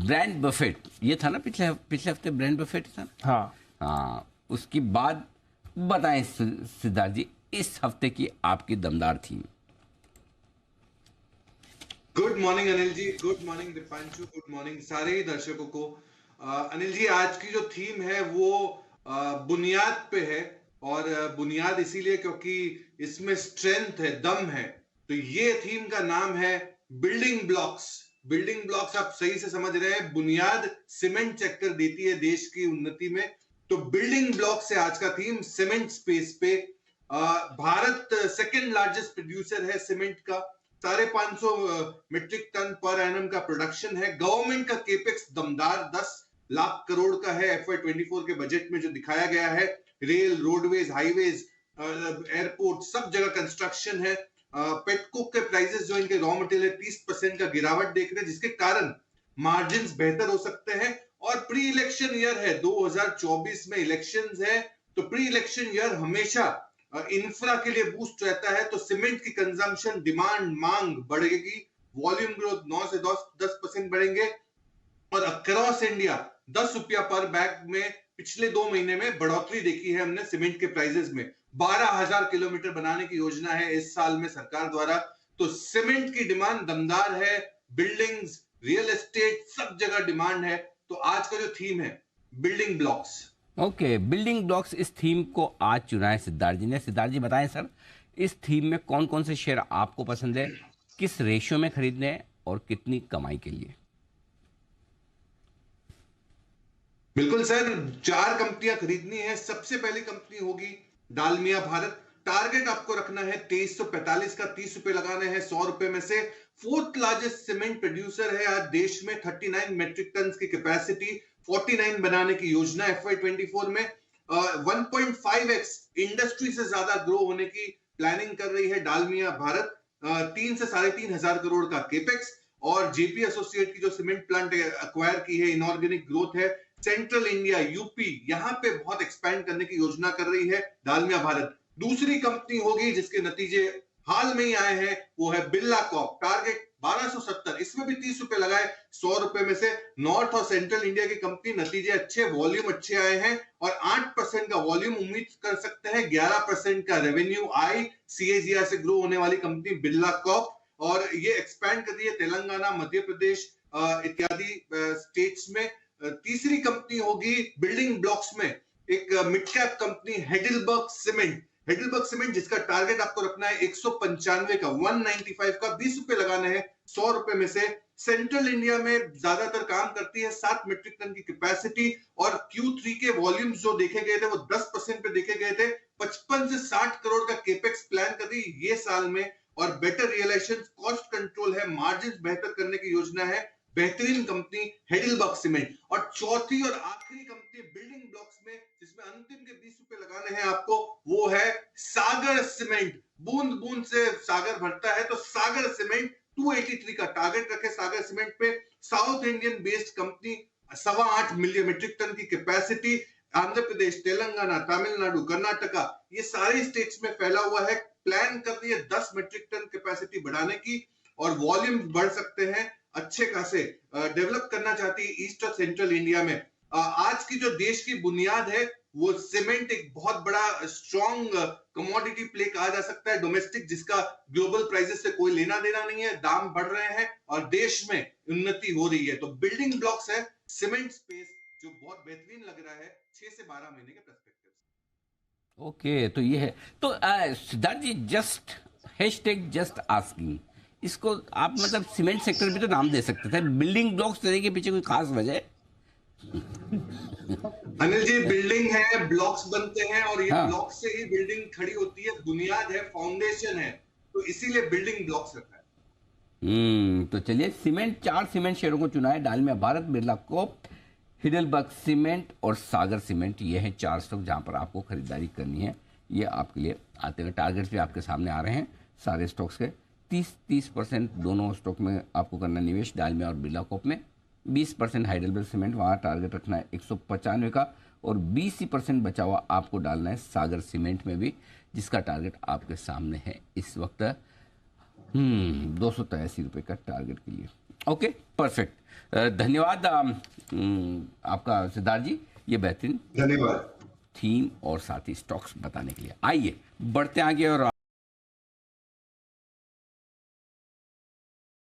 Brand Buffett, ये था ना पिछले पिछले हफ्ते ब्रांड बफेट था ना? हाँ। हाँ, उसके बाद बताएं सिद्धार्थ जी, इस हफ्ते की आपकी दमदार थीम। Good morning Anil ji, good morning Deepanshu, good morning सारे ही दर्शकों को। अनिल जी, आज की जो थीम है वो बुनियाद पे है, और बुनियाद इसीलिए क्योंकि इसमें स्ट्रेंथ है, दम है। तो ये थीम का नाम है बिल्डिंग ब्लॉक्स। बिल्डिंग ब्लॉक्स आप सही से समझ रहे हैं, बुनियाद सीमेंट चक्कर देती है देश की उन्नति में। तो बिल्डिंग ब्लॉक से आज का थीम सीमेंट स्पेस पे। भारत सेकेंड लार्जेस्ट प्रोड्यूसर है सीमेंट का, 550 मीट्रिक टन पर एनम का प्रोडक्शन है। गवर्नमेंट का केपेक्स दमदार 10 लाख करोड़ का है FY24 के बजट में जो दिखाया गया है। रेल, रोडवेज, हाईवेज, एयरपोर्ट, सब जगह कंस्ट्रक्शन है। पेटकोक के प्राइसेस जो इनके रॉ मटेरियल 30% का गिरावट देख रहे हैं, जिसके कारण मार्जिन बेहतर हो सकते हैं। और प्री इलेक्शन ईयर है, 2024 में इलेक्शंस है, तो प्री इलेक्शन ईयर हमेशा इंफ्रा के लिए बूस्ट रहता है। तो सीमेंट की कंजम्पशन, डिमांड, मांग बढ़ेगी। वॉल्यूम ग्रोथ 9 से 10% बढ़ेंगे। और अक्रॉस इंडिया 10 रुपया पर बैग में पिछले 2 महीने में बढ़ोतरी देखी है हमने सीमेंट के प्राइसेस में। 12,000 किलोमीटर बनाने की योजना है इस साल में सरकार द्वारा। तो सीमेंट की डिमांड दमदार है। बिल्डिंग्स, रियल एस्टेट, सब जगह डिमांड है। तो आज का जो थीम है building blocks. Okay, building blocks, इस थीम को आज चुना है सिद्धार्थ जी ने। सिद्धार्थ जी बताएं सर, इस थीम में कौन कौन से शेयर आपको पसंद है, किस रेशियो में खरीदने हैं और कितनी कमाई के लिए? बिल्कुल सर, 4 कंपनियां खरीदनी है। सबसे पहली कंपनी होगी डालमिया भारत। टारगेट आपको रखना है 2345 का, 30 रुपए लगाने हैं 100 रुपए में से। फोर्थ लार्जेस्ट सीमेंट प्रोड्यूसर है आज देश में, 39 मेट्रिक टन की कैपेसिटी, 49 बनाने की योजना FY24 में। 1.5x इंडस्ट्री से ज्यादा ग्रो होने की प्लानिंग कर रही है डालमिया भारत। 3 से 3,500 करोड़ का केपेक्स। और जेपी एसोसिएट की जो सीमेंट प्लांट अक्वायर की है, इनऑर्गेनिक ग्रोथ है। सेंट्रल इंडिया, यूपी, यहां पे बहुत एक्सपैंड करने की योजना कर रही है डालमिया भारत। दूसरी कंपनी होगी जिसके नतीजे हाल में ही आए हैं, वो है बिरला कॉर्प। टारगेट 1270, इसमें भी 30 रुपए लगाए 100 रुपए में से। नॉर्थ और सेंट्रल इंडिया की कंपनी, नतीजे अच्छे, वॉल्यूम अच्छे आए हैं और 8% का वॉल्यूम उम्मीद कर सकते हैं। 11% का रेवेन्यू आई CAGR से ग्रो होने वाली कंपनी बिरला कॉर्प, और ये एक्सपैंड कर रही है तेलंगाना, मध्य प्रदेश इत्यादि स्टेट्स में। तीसरी कंपनी होगी बिल्डिंग ब्लॉक्स में एक mid cap company Heidelberg cement. Heidelberg cement जिसका टारगेट आपको रखना है 195 का, 195 का, 20 रुपए लगाने हैं 100 रुपए में से। सेंट्रल इंडिया में ज्यादातर काम करती है, 7 मीट्रिक टन की कैपेसिटी, और Q3 के वॉल्यूम्स जो देखे गए थे वो 10% पे देखे गए थे। 55 से 60 करोड़ का केपेक्स प्लान कर रही है ये साल में, और बेटर रियलाइजेशन, कॉस्ट कंट्रोल है, मार्जिन बेहतर करने की योजना है। बेहतरीन कंपनी हेडलबर्ग सीमेंट। और चौथी और आखिरी कंपनी बिल्डिंग ब्लॉक्स में, जिसमें अंतिम के 20 रुपए लगाने हैं आपको, वो है सागर सीमेंट। बूंद बूंद से सागर भरता है, तो सागर सीमेंट 283 का टारगेट रखे सागर सीमेंट पे। South Indian based company, 8.25 million metric ton की कैपेसिटी। आंध्र प्रदेश, तेलंगाना, तमिलनाडु, कर्नाटका, ये सारे स्टेट्स में फैला हुआ है। प्लान कर रही है 10 मीट्रिक टन कैपेसिटी बढ़ाने की, और वॉल्यूम बढ़ सकते हैं अच्छे खासे। डेवलप करना चाहती है ईस्ट और सेंट्रल इंडिया में। आज की जो देश की बुनियाद है वो सीमेंट एक बहुत बड़ा स्ट्रॉन्ग कमोडिटी प्ले कहा जा सकता है, डोमेस्टिक, जिसका ग्लोबल प्राइसेस से कोई लेना देना नहीं है। दाम बढ़ रहे हैं और देश में उन्नति हो रही है। तो बिल्डिंग ब्लॉक्स है सीमेंट स्पेस, जो बहुत बेहतरीन लग रहा है 6 से 12 महीने के पर्सपेक्टिव से। ओके, तो ये है। तो सिद्धार्थ जी, जस्ट आस्किंग, इसको आप मतलब सीमेंट सेक्टर भी तो नाम दे सकते थे। बिल्डिंग ब्लॉक्स देने के पीछे कोई खास वजह है? अनिल जी, बिल्डिंग है, ब्लॉक्स बनते हैं, और ये हाँ। ब्लॉक से ही बिल्डिंग खड़ी होती है। बुनियाद है, फाउंडेशन है, तो इसीलिए बिल्डिंग ब्लॉक्स रखा है। तो चलिए, 4 सीमेंट शेयरों को चुना है, Dalmia Bharat, Birla corp, Heidelberg cement और सागर सीमेंट। ये हैं 4 स्टॉक जहां पर आपको खरीदारी करनी है। ये आपके लिए आते हुए टारगेट्स भी आपके सामने आ रहे हैं सारे स्टॉक्स के। 30% दोनों स्टॉक में आपको करना निवेश, डालमिया और बिरला कॉर्प में। 20% हाइडेलबर्ग सीमेंट, वहाँ टारगेट रखना है 195 का, और 20% बचा हुआ आपको डालना है सागर सीमेंट में भी, जिसका टारगेट आपके सामने है इस वक्त 283 रुपये का टारगेट के लिए। Okay, perfect. धन्यवाद आपका सिद्धार्थ जी, ये बेहतरीन धन्यवाद। थीम और साथ ही स्टॉक्स बताने के लिए। आइए बढ़ते आगे और